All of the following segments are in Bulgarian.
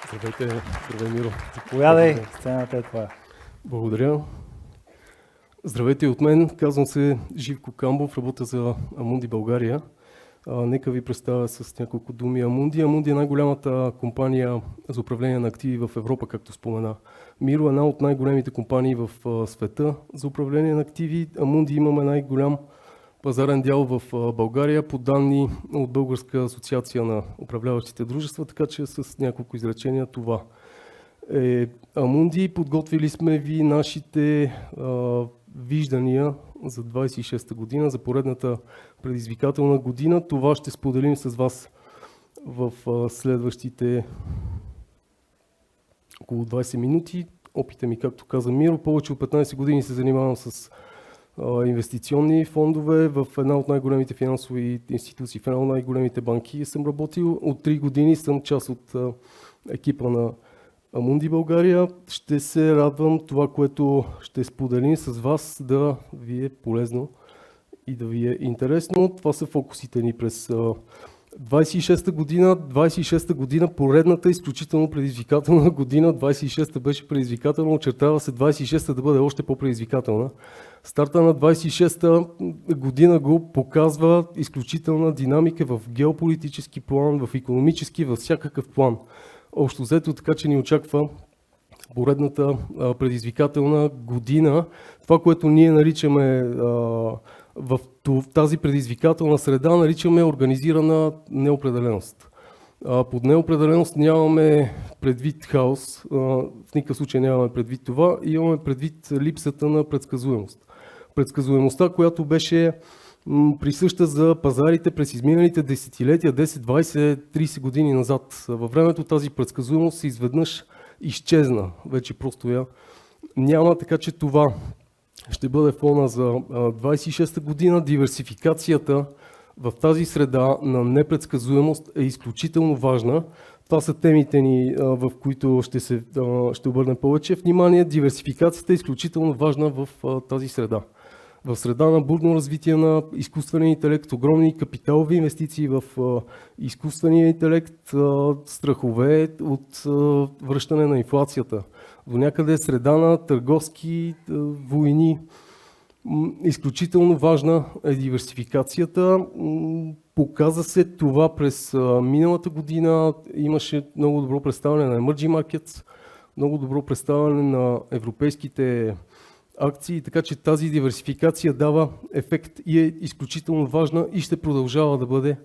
Здравейте, здравей, Миро. Заповядай, сцената е твоя. Благодаря. Здравейте от мен, казвам се Живко Камбов, работя за Амунди България. Нека ви представя с няколко думи Амунди. Амунди е най-голямата компания за управление на активи в Европа, както спомена Миро, една от най-големите компании в света за управление на активи. Амунди имаме най-голям пазарен дял в България по данни от Българска асоциация на управляващите дружества, така че с няколко изречения това е Амунди. Подготвили сме ви нашите виждания за 26-та година, за поредната предизвикателна година. Това ще споделим с вас в следващите около 20 минути. Опита ми, както каза Миро, повече от 15 години се занимавам с инвестиционни фондове в една от най-големите финансови институции, в една от най-големите банки съм работил. От 3 години съм част от екипа на Амунди България. Ще се радвам това, което ще споделим с вас, да ви е полезно и да ви е интересно. Това са фокусите ни през 26-та година. 26-та година, поредната изключително предизвикателна година. 26-та беше предизвикателна, очертава се 26-та да бъде още по-предизвикателна. Старта на 26-та година го показва изключителна динамика в геополитически план, в икономически, във всякакъв план. Общо взето, така че ни очаква поредната предизвикателна година. Това, което ние наричаме в тази предизвикателна среда, наричаме организирана неопределеност. Под неопределеност нямаме предвид хаос, в никакъв случай нямаме предвид това, и имаме предвид липсата на предсказуемост. Предсказуемостта, която беше присъща за пазарите през изминалите десетилетия, 10, 20, 30 години назад. Във времето тази предсказуемост изведнъж изчезна. Вече просто я няма, така че това ще бъде фона за 26-та година. Диверсификацията в тази среда на непредсказуемост е изключително важна. Това са темите ни, в които ще обърнем повече внимание. Диверсификацията е изключително важна в тази среда. В среда на бурно развитие на изкуствения интелект, огромни капиталови инвестиции в изкуствения интелект, страхове от връщане на инфлацията. До някъде среда на търговски войни. Изключително важна е диверсификацията. Показа се това през миналата година. Имаше много добро представяне на Emerging Markets, много добро представяне на европейските акции, така че тази диверсификация дава ефект и е изключително важна и ще продължава да бъде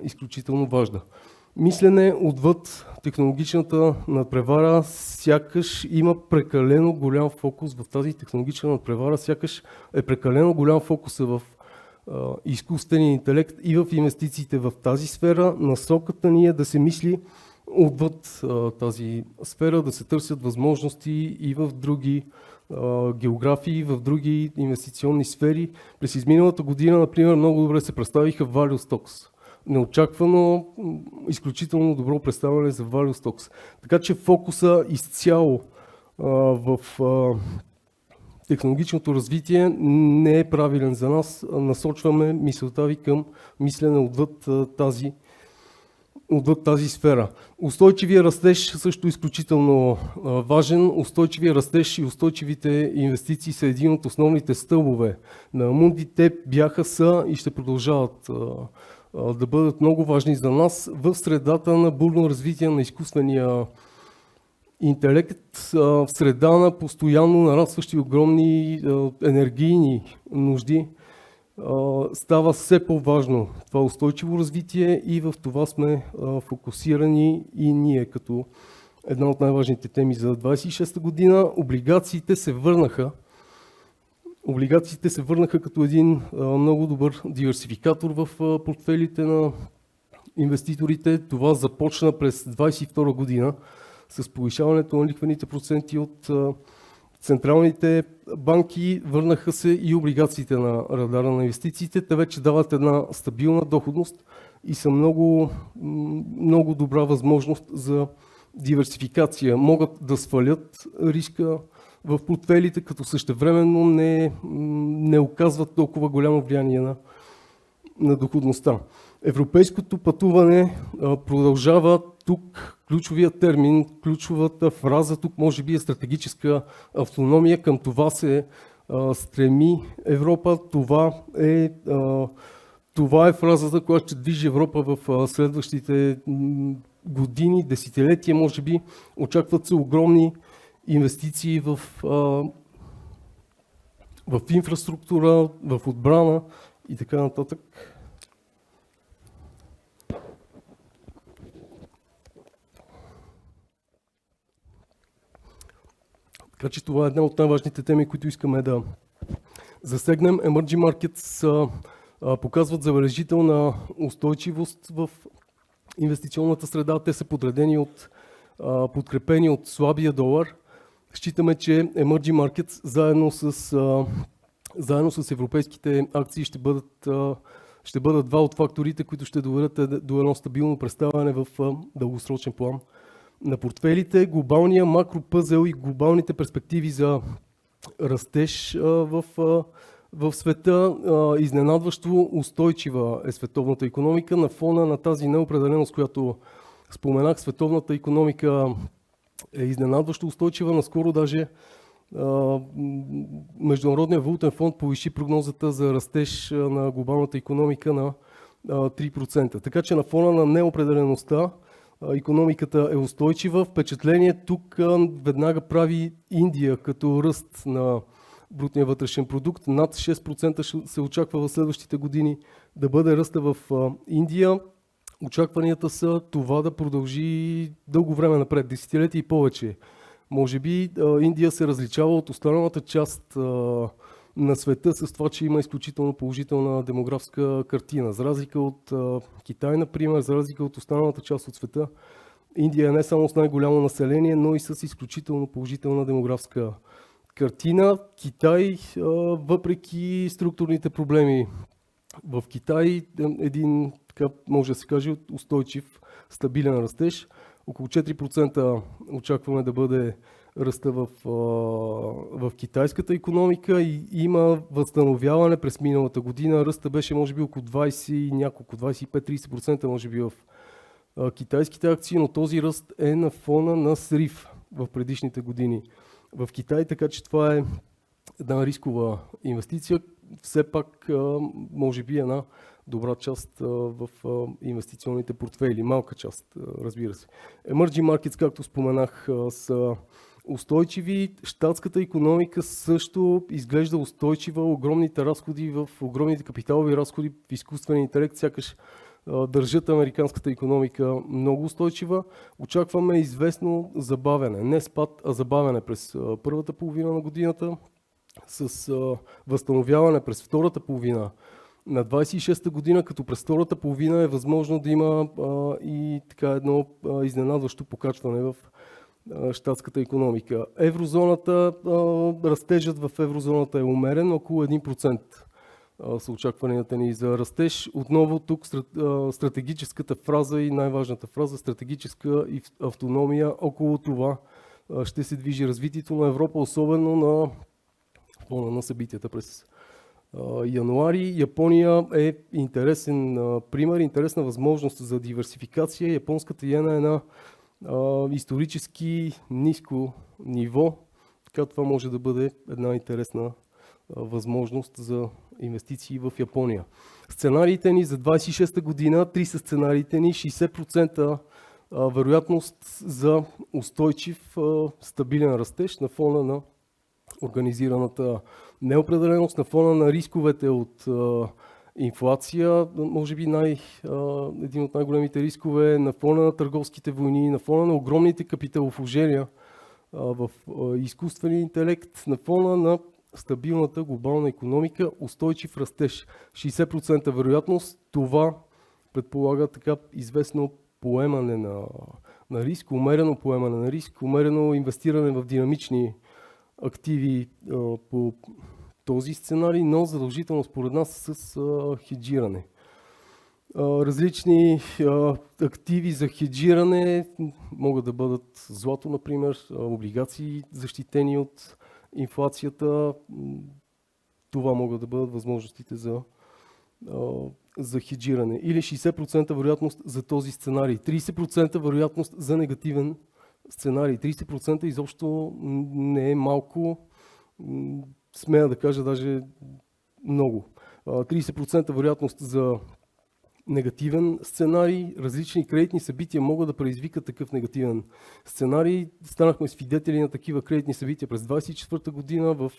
изключително важна. Мислене отвъд технологичната надпревара, сякаш има прекалено голям фокус в тази технологична надпревара, сякаш е прекалено голям фокус в изкуствения интелект и в инвестициите в тази сфера. Насоката ни е да се мисли отвъд тази сфера, да се търсят възможности и в други географии, в други инвестиционни сфери. През изминалата година, например, много добре се представиха Value Stocks. Неочаквано, изключително добро представяне за Value Stocks. Така че фокуса изцяло в технологичното развитие не е правилен за нас. Насочваме мисълта ви към мислене отвъд тази сфера. Устойчивия растеж също е изключително важен. Устойчивия растеж и устойчивите инвестиции са един от основните стълбове на Амунди. Те бяха, са и ще продължават да бъдат много важни за нас в средата на бурно развитие на изкуствения интелект, в среда на постоянно нарастващи огромни енергийни нужди. Става все по-важно това устойчиво развитие и в това сме фокусирани и ние като една от най-важните теми за 26-та година. Облигациите се върнаха като един много добър диверсификатор в портфелите на инвеститорите. Това започна през 22 година с повишаването на лихвените проценти от централните банки. Върнаха се и облигациите на радара на инвестициите. Те вече дават една стабилна доходност и са много, много добра възможност за диверсификация. Могат да свалят риска в портфелите, като същевременно не оказват толкова голямо влияние на доходността. Европейското пътуване продължава. Тук ключовият термин, ключовата фраза тук може би е стратегическа автономия. Към това се стреми Европа. Това е фразата, която ще движи Европа в следващите години, десетилетия, може би. Очакват се огромни инвестиции в инфраструктура, в отбрана и така нататък. Така че това е една от най-важните теми, които искаме да засегнем. Emerging Markets показват забележителна устойчивост в инвестиционната среда. Те са подкрепени от слабия долар. Считаме, че Emerging Markets заедно с европейските акции ще бъдат два от факторите, които ще доведат до едно стабилно представяне в дългосрочен план на портфелите. Глобалния макропъзел и глобалните перспективи за растеж в света. Изненадващо устойчива е световната икономика. На фона на тази неопределеност, която споменах, световната икономика е изненадващо устойчива. Наскоро даже Международният валутен фонд повиши прогнозата за растеж на глобалната икономика на 3%. Така че на фона на неопределеността икономиката е устойчива. Впечатление тук веднага прави Индия като ръст на брутния вътрешен продукт. Над 6% се очаква в следващите години да бъде ръста в Индия. Очакванията са това да продължи дълго време напред, десетилетия и повече. Може би Индия се различава от останалата част на света с това, че има изключително положителна демографска картина. За разлика от Китай, например, за разлика от останалата част от света, Индия е не само с най-голямо население, но и с изключително положителна демографска картина. Китай, въпреки структурните проблеми в Китай, един, така може да се каже, устойчив, стабилен растеж. Около 4% очакваме да бъде ръста в китайската икономика и има възстановяване през миналата година. Ръста беше може би около 25-30% може би в китайските акции, но този ръст е на фона на срив в предишните години в Китай, така че това е една рискова инвестиция. Все пак може би една добра част в инвестиционните портфейли, малка част, разбира се. Emerging Markets, както споменах, са устойчиви. Щатската икономика също изглежда устойчива. Огромните капиталови разходи в изкуствен интелект сякаш държат американската икономика много устойчива. Очакваме известно забавяне, не спад, а забавяне през първата половина на годината, с възстановяване през втората половина на 26-та година, като през втората половина е възможно да има и така едно изненадващо покачване в щатската икономика. Еврозоната, растежът в еврозоната е умерен, около 1% са очакванията ни за растеж. Отново тук стратегическата фраза и най-важната фраза, стратегическа и автономия, около това ще се движи развитието на Европа, особено на фона на събитията през януари. Япония е интересен пример, интересна възможност за диверсификация. Японската иена е на исторически ниско ниво, така това може да бъде една интересна възможност за инвестиции в Япония. Сценариите ни за 26-та година, 3 са сценариите ни, 60% вероятност за устойчив стабилен растеж на фона на организираната неопределеност, на фона на рисковете от инфлация, може би един от най-големите рискове, на фона на търговските войни, на фона на огромните капиталовложения в изкуствения интелект, на фона на стабилната глобална икономика, устойчив растеж. 60% вероятност, това предполага така известно поемане на риск, умерено поемане на риск, умерено инвестиране в динамични активи по този сценарий, но задължително според нас с хеджиране. Различни активи за хеджиране могат да бъдат злато, например, облигации защитени от инфлацията. Това могат да бъдат възможностите за за хеджиране или 60% вероятност за този сценарий, 30% вероятност за негативен сценарий. 30% изобщо не е малко, смея да кажа даже много. 30% вероятност за негативен сценарий, различни кредитни събития могат да предизвикат такъв негативен сценарий. Станахме свидетели на такива кредитни събития през 2024 година. В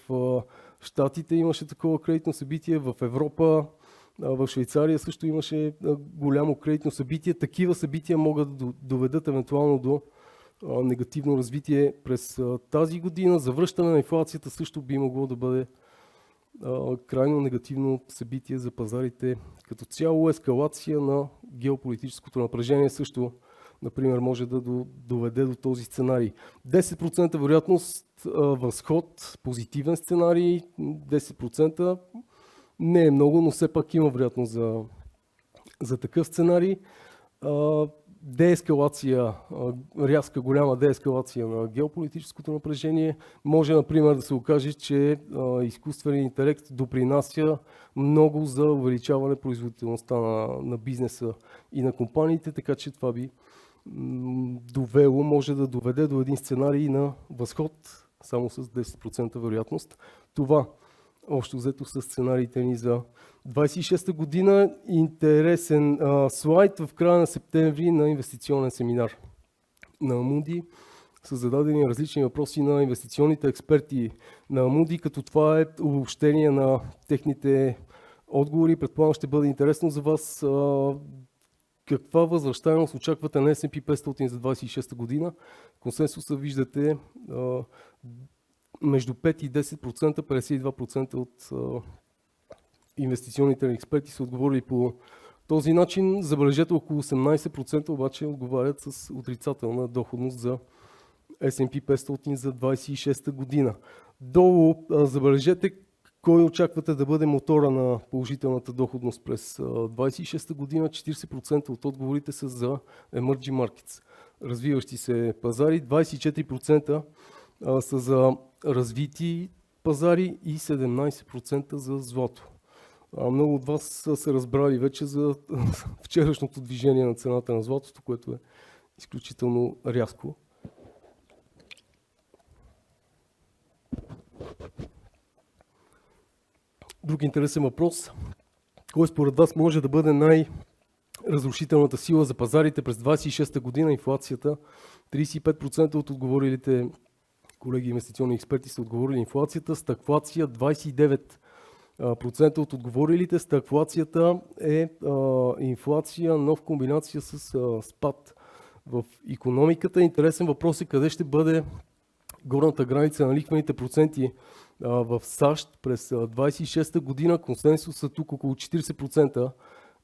Щатите имаше такова кредитно събитие, в Европа, в Швейцария също имаше голямо кредитно събитие. Такива събития могат да доведат евентуално до негативно развитие през тази година. Завръщане на инфлацията също би могло да бъде крайно негативно събитие за пазарите като цяло. Ескалация на геополитическото напрежение също, например, може да доведе до този сценарий. 10% вероятност възход, позитивен сценарий, 10% не е много, но все пак има вероятност за такъв сценарий. Деескалация, рязка голяма деескалация на геополитическото напрежение. Може, например, да се окаже, че изкуственият интелект допринася много за увеличаване производителността на бизнеса и на компаниите, така че това би довело, може да доведе до един сценарий на възход само с 10% вероятност. Това общо взето са сценариите ни за 26-та година. Интересен слайд в края на септември на инвестиционен семинар на Амунди. Са зададени различни въпроси на инвестиционните експерти на Амунди, като това е обобщение на техните отговори. Предполагам, ще бъде интересно за вас. Каква възвръщаемост очаквате на S&P 500 за 26-та година? Консенсуса виждате между 5 и 10%, 52% от инвестиционните експерти са отговорили по този начин. Забележете, около 18% обаче отговарят с отрицателна доходност за S&P 500 за 26-та година. Долу забележете кой очаквате да бъде мотора на положителната доходност през 26-та година. 40% от отговорите са за emerging markets, развиващи се пазари, 24% са за развити пазари и 17% за злато. Много от вас са разбрали вече за вчерашното движение на цената на златото, което е изключително рязко. Друг интересен въпрос. Кой според вас може да бъде най-разрушителната сила за пазарите през 26-та година? Инфлацията. 35% от отговорилите колеги инвестиционни експерти са отговорили инфлацията. Стагфлация 29% от отговорилите. Стагфлацията е инфлация, но в комбинация с спад в икономиката. Интересен въпрос е къде ще бъде горната граница на лихвените проценти в САЩ през 26-та година. Консенсусът тук около 40%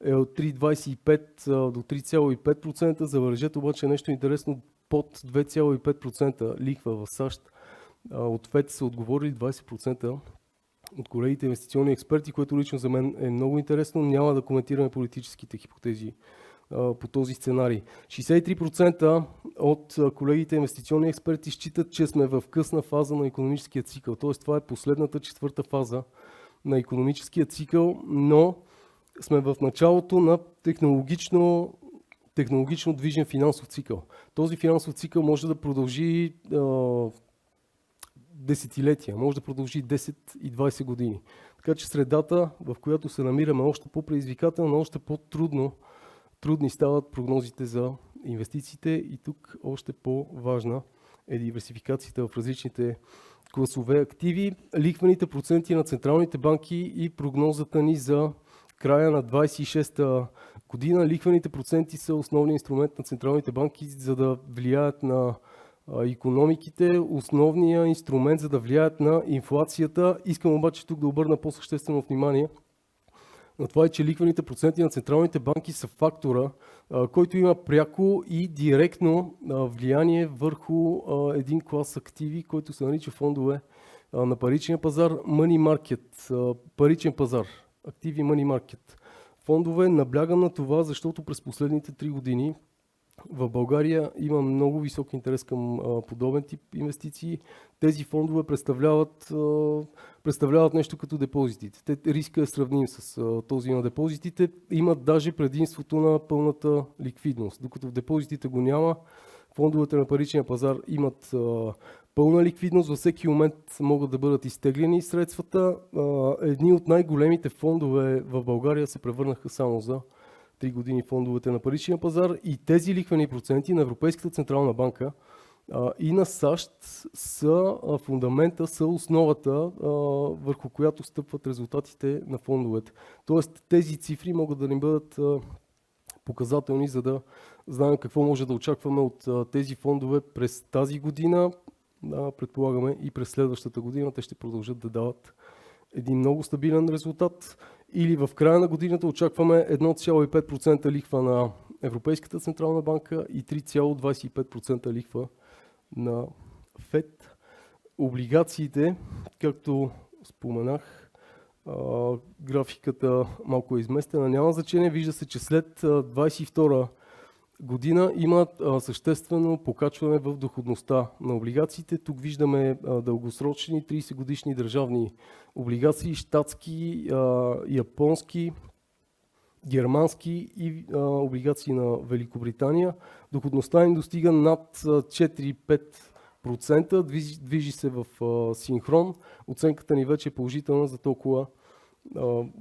е от 3,25 до 3,5%. Забележете обаче нещо интересно, под 2,5% лихва в САЩ. От ФЕД са отговорили 20% от колегите инвестиционни експерти, което лично за мен е много интересно. Няма да коментираме политическите хипотези по този сценарий. 63% от колегите инвестиционни експерти считат, че сме в късна фаза на икономическия цикъл. Т.е. това е последната четвърта фаза на икономическия цикъл, но сме в началото на технологично движен финансов цикъл. Този финансов цикъл може да продължи десетилетия, може да продължи 10 и 20 години. Така че средата, в която се намираме, още по-предизвикателна, още по-трудни стават прогнозите за инвестициите и тук още по-важна е диверсификацията в различните класове активи. Лихвените проценти на централните банки и прогнозата ни за края на 26-та година. Лихвените проценти са основният инструмент на централните банки, за да влияят на икономиките, основният инструмент, за да влияят на инфлацията. Искам обаче тук да обърна по-съществено внимание на това, че лихвените проценти на централните банки са фактора, който има пряко и директно влияние върху един клас активи, който се нарича фондове на паричния пазар, money market, паричен пазар, активи money market. Фондове, наблягам на това, защото през последните 3 години В България има много висок интерес към подобен тип инвестиции. Тези фондове представляват нещо като депозитите. Риска е сравним с този на депозитите. Имат даже предимството на пълната ликвидност. Докато в депозитите го няма, фондовете на паричния пазар имат пълна ликвидност. Във всеки момент могат да бъдат изтеглени средствата. Едни от най-големите фондове в България се превърнаха само за 3 години фондовете на паричния пазар и тези лихвени проценти на Европейската централна банка и на САЩ са фундамента, са основата, върху която стъпват резултатите на фондовете. Тоест тези цифри могат да ни бъдат показателни, за да знаем какво може да очакваме от тези фондове през тази година. Предполагаме и през следващата година те ще продължат да дават един много стабилен резултат. Или в края на годината очакваме 1,5% лихва на Европейската централна банка и 3,25% лихва на ФЕД. Облигациите, както споменах, графиката малко е изместена, няма значение. Вижда се, че след 2022 година има съществено покачване в доходността на облигациите. Тук виждаме дългосрочни 30 годишни държавни облигации, щатски, японски, германски и облигации на Великобритания. Доходността им достига над 4-5%, движи се в синхрон. Оценката ни вече е положителна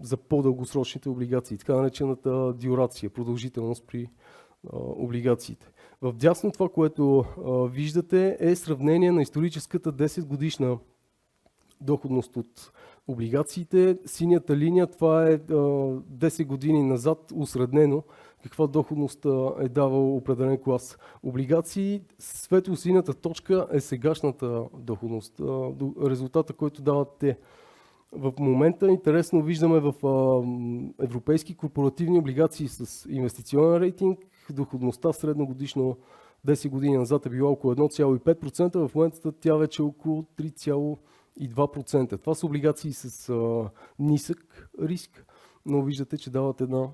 за по-дългосрочните облигации, така наречената дюрация, продължителност при облигациите. В дясно това, което виждате, е сравнение на историческата 10-годишна доходност от облигациите. Синята линия, това е 10 години назад усреднено каква доходност е давал определен клас облигации. Светло-синята точка е сегашната доходност, резултата, който дават те. В момента интересно виждаме в европейски корпоративни облигации с инвестиционен рейтинг, доходността средногодишно 10 години назад е била около 1,5%, в момента тя вече е около 3,2%. Това са облигации с нисък риск, но виждате, че дават една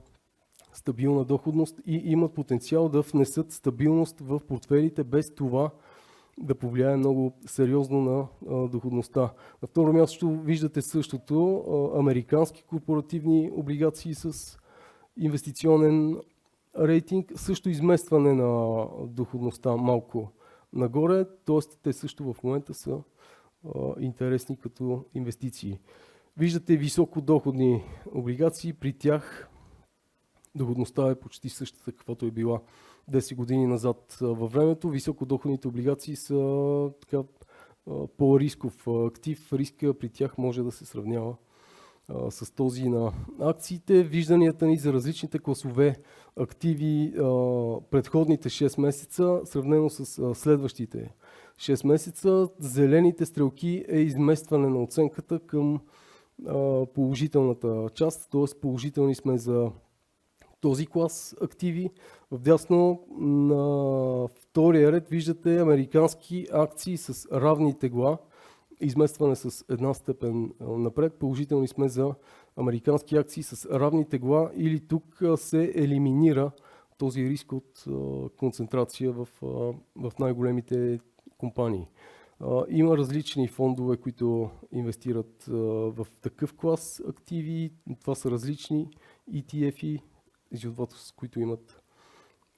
стабилна доходност и имат потенциал да внесат стабилност в портфелите, без това да повлияе много сериозно на доходността. На второ място виждате същото, американски корпоративни облигации с инвестиционен рейтинг, също изместване на доходността малко нагоре, т.е. те също в момента са интересни като инвестиции. Виждате високодоходни облигации, при тях доходността е почти същата, каквато е била 10 години назад във времето. Високодоходните облигации са по-рисков актив. Риска при тях може да се сравнява с този на акциите. Вижданията ни за различните класове активи предходните 6 месеца, сравнено с следващите 6 месеца. Зелените стрелки е изместване на оценката към положителната част, т.е. положителни сме за този клас активи. Вдясно на втория ред виждате американски акции с равни тегла, изместване с една степен напред. Положителни сме за американски акции с равни тегла или тук се елиминира този риск от концентрация в най-големите компании. Има различни фондове, които инвестират в такъв клас активи. Това са различни ETF-и, с които имат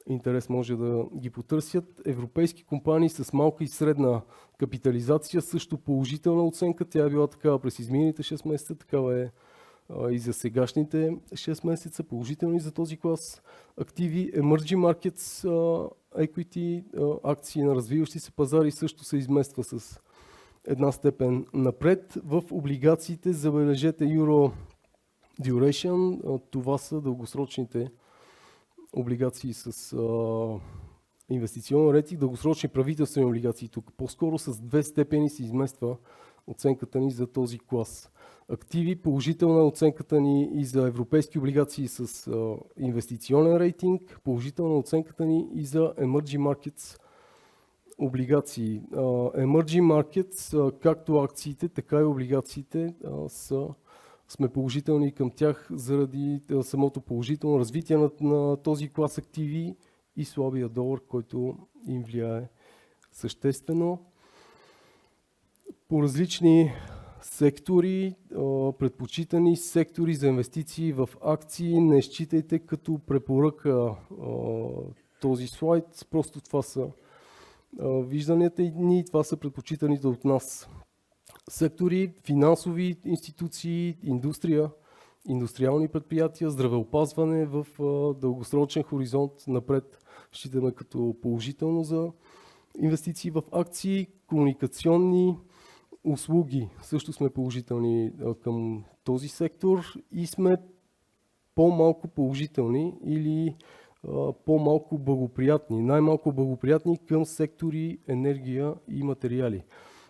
интерес, може да ги потърсят. Европейски компании с малка и средна капитализация, също положителна оценка. Тя е била такава през изминалите 6 месеца, такава е и за сегашните 6 месеца, положителни за този клас активи. Emerging Markets Equity, акции на развиващи се пазари, също се измества с една степен напред. В облигациите забележете Euro Duration, това са дългосрочните облигации с инвестиционен рейтинг, дългосрочни правителствени облигации. Тук по-скоро с 2 степени се измества оценката ни за този клас активи. Положителна оценката ни и за европейски облигации с инвестиционен рейтинг, положителна оценката ни и за Emerging Markets облигации. Emerging Markets, както акциите, така и облигациите сме положителни към тях заради самото положително развитие на този клас активи и слабия долар, който им влияе съществено. По различни сектори, предпочитани сектори за инвестиции в акции, не считайте като препоръка този слайд, просто това са вижданията ни, това са предпочитаните от нас сектори, финансови институции, индустрия, индустриални предприятия, здравеопазване в дългосрочен хоризонт напред считаме като положително за инвестиции в акции, комуникационни услуги също сме положителни към този сектор и сме по-малко положителни или по-малко благоприятни, най-малко благоприятни към сектори енергия и материали.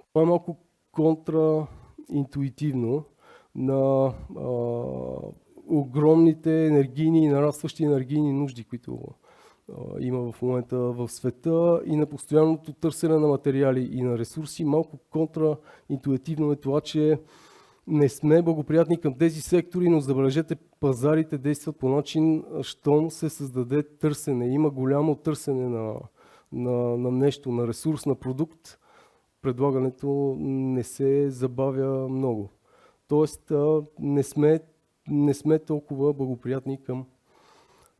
Това е малко контраинтуитивно на огромните енергийни и нарастващи енергийни нужди, които има в момента в света и на постоянното търсене на материали и на ресурси. Малко контраинтуитивно е това, че не сме благоприятни към тези сектори, но забележете, пазарите действат по начин, щом се създаде търсене. Има голямо търсене на нещо, на ресурс, на продукт. Предлагането не се забавя много. Тоест не сме толкова благоприятни към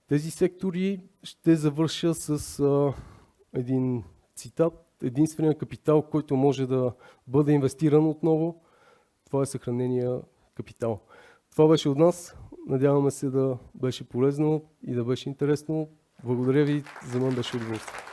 тези сектори. Ще завърша с един цитат. Единственият капитал, който може да бъде инвестиран отново, това е съхранения капитал. Това беше от нас. Надяваме се да беше полезно и да беше интересно. Благодаря ви. За мен беше удоволствие.